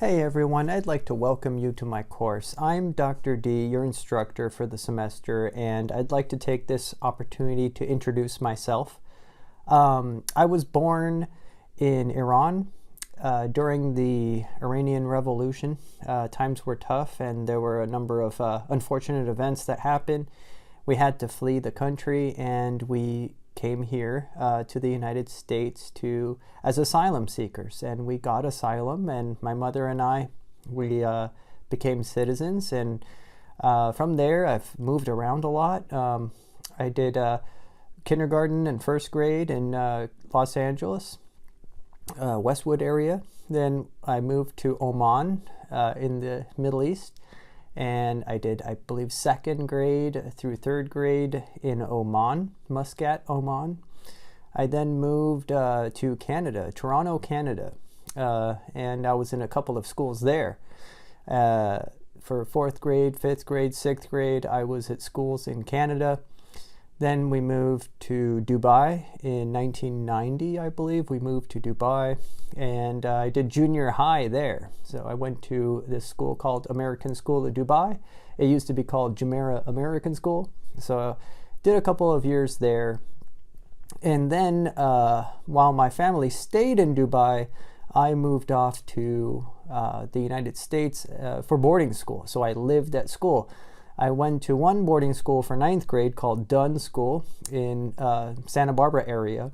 Hey everyone, I'd like to welcome you to my course. I'm Dr. D, your instructor for the semester, and I'd like to take this opportunity to introduce myself. I was born in Iran during the Iranian Revolution. Times were tough and there were a number of unfortunate events that happened. We had to flee the country and we came here to the United States as asylum seekers, and we got asylum, and my mother and we became citizens, and from there I've moved around a lot. I did kindergarten and first grade in Los Angeles, Westwood area. Then I moved to Oman in the Middle East, and I did, I believe, second grade through third grade in Oman, Muscat, Oman. I then moved to Canada, Toronto, Canada, and I was in a couple of schools there. For fourth grade, fifth grade, sixth grade, I was at schools in Canada. Then we moved to Dubai in 1990, I believe. We moved to Dubai, and I did junior high there. So I went to this school called American School of Dubai. It used to be called Jumeirah American School. So I did a couple of years there. And then while my family stayed in Dubai, I moved off to the United States for boarding school. So I lived at school. I went to one boarding school for ninth grade called Dunn School in Santa Barbara area.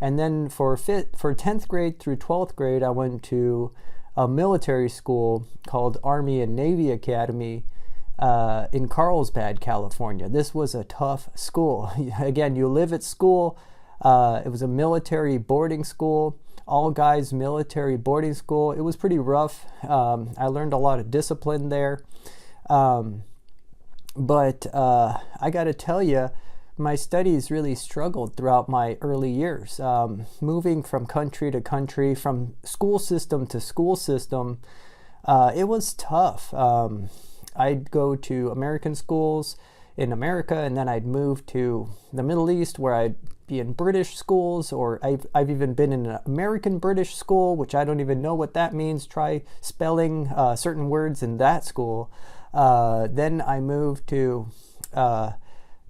And then for 10th grade through 12th grade, I went to a military school called Army and Navy Academy in Carlsbad, California. This was a tough school. Again, you live at school. It was a military boarding school, all guys military boarding school. It was pretty rough. I learned a lot of discipline there. But I got to tell you, my studies really struggled throughout my early years. Moving from country to country, from school system to school system, it was tough. I'd go to American schools in America, and then I'd move to the Middle East where I'd be in British schools, or I've even been in an American British school, which I don't even know what that means. Try spelling certain words in that school. Then I moved to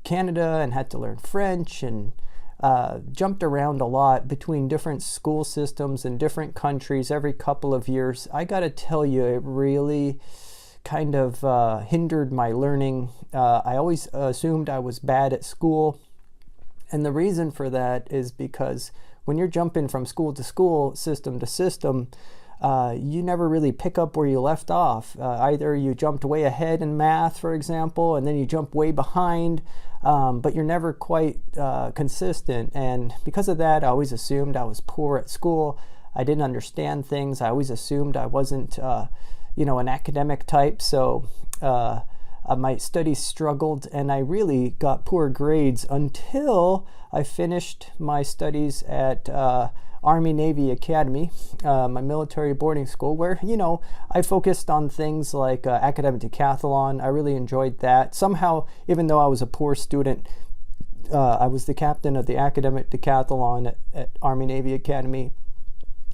Canada and had to learn French, and jumped around a lot between different school systems in different countries every couple of years. I gotta tell you, it really kind of hindered my learning. I always assumed I was bad at school, and the reason for that is because when you're jumping from school to school, system to system, you never really pick up where you left off. Either you jumped way ahead in math, for example, and then you jump way behind, but you're never quite consistent. And because of that, I always assumed I was poor at school. I didn't understand things. I always assumed I wasn't, an academic type. So my studies struggled, and I really got poor grades until I finished my studies at Army Navy Academy, my military boarding school, where, I focused on things like academic decathlon. I really enjoyed that. Somehow, even though I was a poor student, I was the captain of the academic decathlon at Army Navy Academy.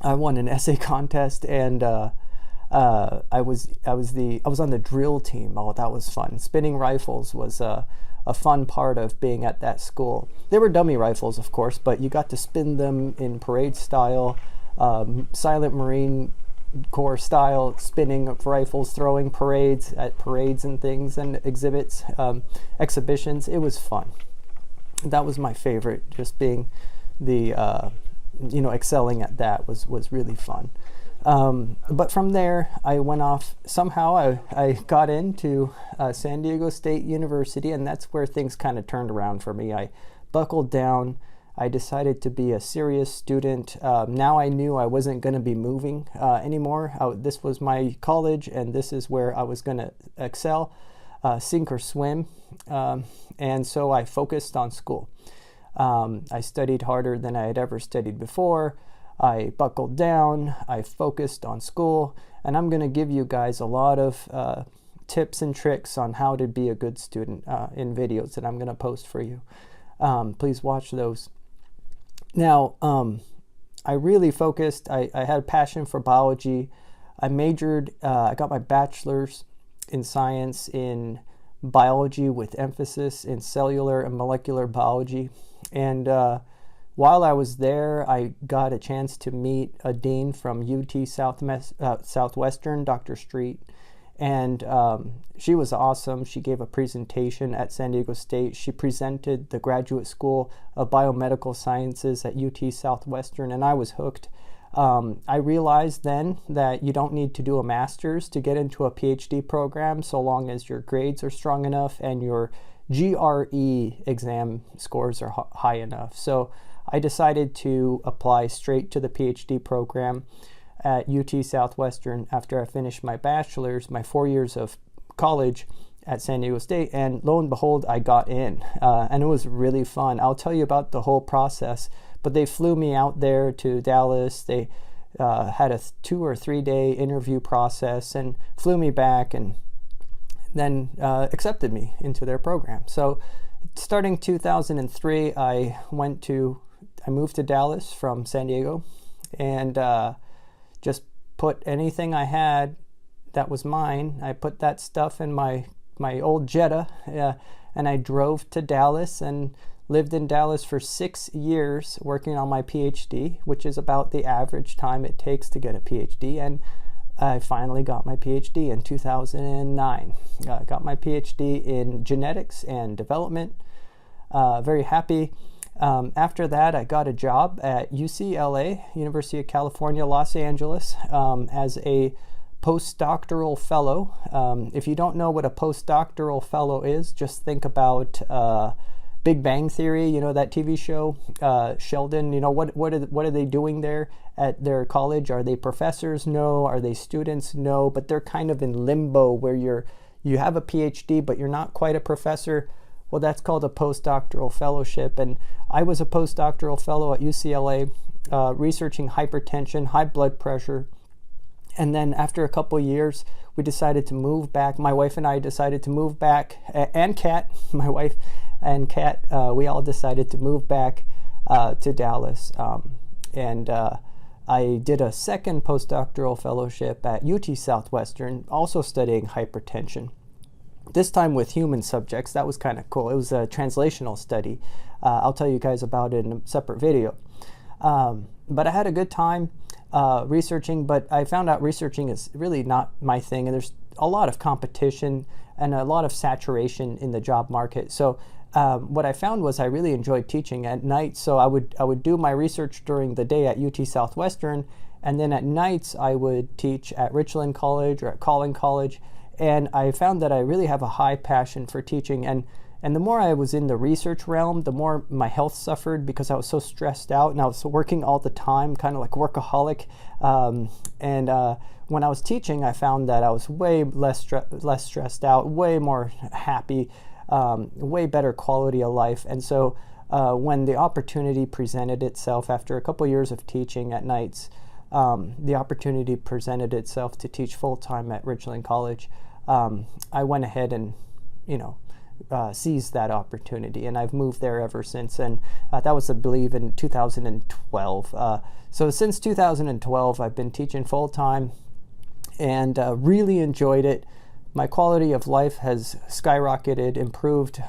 I won an essay contest, and I was on the drill team. Oh, that was fun. Spinning rifles was a fun part of being at that school. They were dummy rifles, of course, but you got to spin them in parade style, silent Marine Corps style, spinning of rifles, throwing parades at parades and things and exhibits, exhibitions. It was fun. That was my favorite. Just being the, excelling at that was really fun. But from there, I went off. Somehow I got into San Diego State University, and that's where things kind of turned around for me. I buckled down. I decided to be a serious student. Now I knew I wasn't going to be moving anymore. This was my college, and this is where I was going to excel, sink or swim. And so I focused on school. I studied harder than I had ever studied before. I buckled down, I focused on school, and I'm going to give you guys a lot of tips and tricks on how to be a good student in videos that I'm going to post for you. Please watch those. Now, I really focused. I had a passion for biology. I got my bachelor's in science in biology with emphasis in cellular and molecular biology. And while I was there, I got a chance to meet a dean from UT Southwestern, Dr. Street. And she was awesome. She gave a presentation at San Diego State. She presented the Graduate School of Biomedical Sciences at UT Southwestern, and I was hooked. I realized then that you don't need to do a master's to get into a PhD program so long as your grades are strong enough and your GRE exam scores are high enough. So I decided to apply straight to the PhD program at UT Southwestern after I finished my bachelor's, my 4 years of college at San Diego State, and lo and behold, I got in, and it was really fun. I'll tell you about the whole process, but they flew me out there to Dallas. They had a 2 or 3 day interview process and flew me back and then accepted me into their program. So starting 2003, I moved to Dallas from San Diego, and just put anything I had that was mine. I put that stuff in my old Jetta, and I drove to Dallas and lived in Dallas for 6 years working on my PhD, which is about the average time it takes to get a PhD. And I finally got my PhD in 2009. Got my PhD in genetics and development. Very happy. After that, I got a job at UCLA, University of California, Los Angeles, as a postdoctoral fellow. If you don't know what a postdoctoral fellow is, just think about Big Bang Theory, you know, that TV show, Sheldon. You know, what are they doing there at their college? Are they professors? No. Are they students? No. But they're kind of in limbo where you have a PhD, but you're not quite a professor. Well, that's called a postdoctoral fellowship, and I was a postdoctoral fellow at UCLA, researching hypertension, high blood pressure, and then after a couple of years, we decided to move back. My wife and I decided to move back, and Kat, my wife and Kat, we all decided to move back to Dallas, and I did a second postdoctoral fellowship at UT Southwestern, also studying hypertension. This time with human subjects. That was kind of cool. It was a translational study. I'll tell you guys about it in a separate video. But I had a good time researching, but I found out researching is really not my thing, and there's a lot of competition and a lot of saturation in the job market. So what I found was I really enjoyed teaching at night. So I would do my research during the day at UT Southwestern, and then at nights I would teach at Richland College or at Collin College. And I found that I really have a high passion for teaching. And the more I was in the research realm, the more my health suffered because I was so stressed out and I was working all the time, kind of like workaholic. When I was teaching, I found that I was way less stressed out, way more happy, way better quality of life. And so when the opportunity presented itself after a couple years of teaching at nights, the opportunity presented itself to teach full-time at Richland College. I went ahead and, seized that opportunity, and I've moved there ever since. And that was, I believe, in 2012. So since 2012, I've been teaching full-time and really enjoyed it. My quality of life has skyrocketed, improved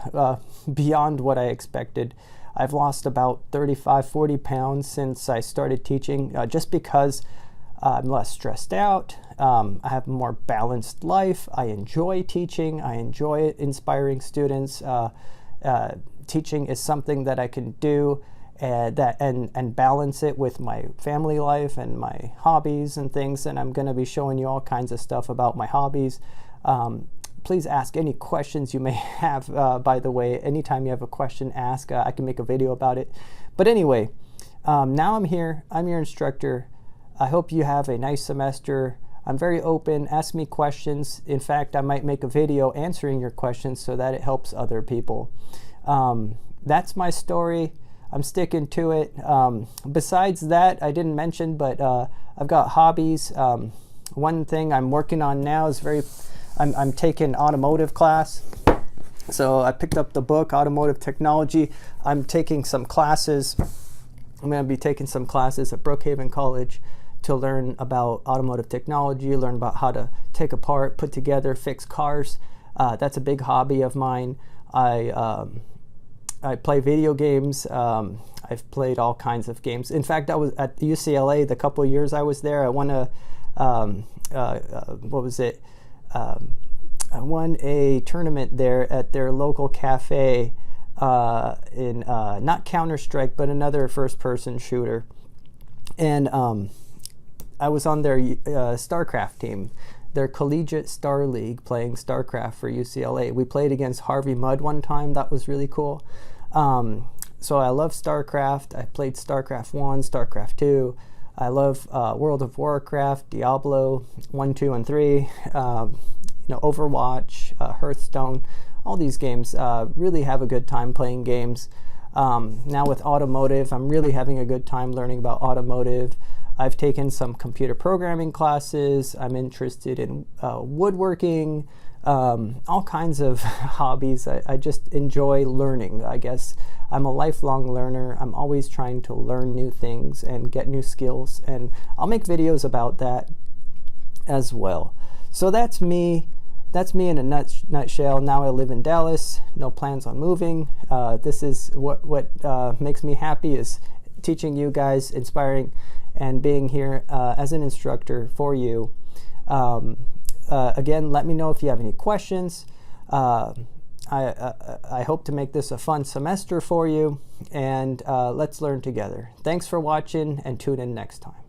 beyond what I expected. I've lost about 35, 40 pounds since I started teaching, just because I'm less stressed out. I have a more balanced life. I enjoy teaching. I enjoy inspiring students. Teaching is something that I can do and balance it with my family life and my hobbies and things. And I'm going to be showing you all kinds of stuff about my hobbies. Please ask any questions you may have, by the way. Anytime you have a question, ask. I can make a video about it. But anyway, now I'm here. I'm your instructor. I hope you have a nice semester. I'm very open. Ask me questions. In fact, I might make a video answering your questions so that it helps other people. That's my story. I'm sticking to it. Besides that, I didn't mention, but I've got hobbies. One thing I'm working on now is I'm taking automotive class. So I picked up the book, Automotive Technology. I'm taking some classes. I'm going to be taking some classes at Brookhaven College to learn about automotive technology, learn about how to take apart, put together, fix cars. That's a big hobby of mine. I play video games. I've played all kinds of games. In fact, I was at UCLA the couple of years I was there. I won I won a tournament there at their local cafe in not Counter-Strike, but another first-person shooter. And I was on their StarCraft team, their Collegiate Star League, playing StarCraft for UCLA. We played against Harvey Mudd one time. That was really cool. So I love StarCraft. I played StarCraft 1, StarCraft 2. I love World of Warcraft, Diablo 1, 2, and 3. Overwatch, Hearthstone. All these games, really have a good time playing games. Now with automotive, I'm really having a good time learning about automotive. I've taken some computer programming classes. I'm interested in woodworking, all kinds of hobbies. I just enjoy learning. I guess I'm a lifelong learner. I'm always trying to learn new things and get new skills, and I'll make videos about that as well. So that's me. That's me in a nutshell. Now I live in Dallas, no plans on moving. This is what makes me happy, is teaching you guys, inspiring, and being here as an instructor for you. Again, let me know if you have any questions. I hope to make this a fun semester for you, and let's learn together. Thanks for watching, and tune in next time.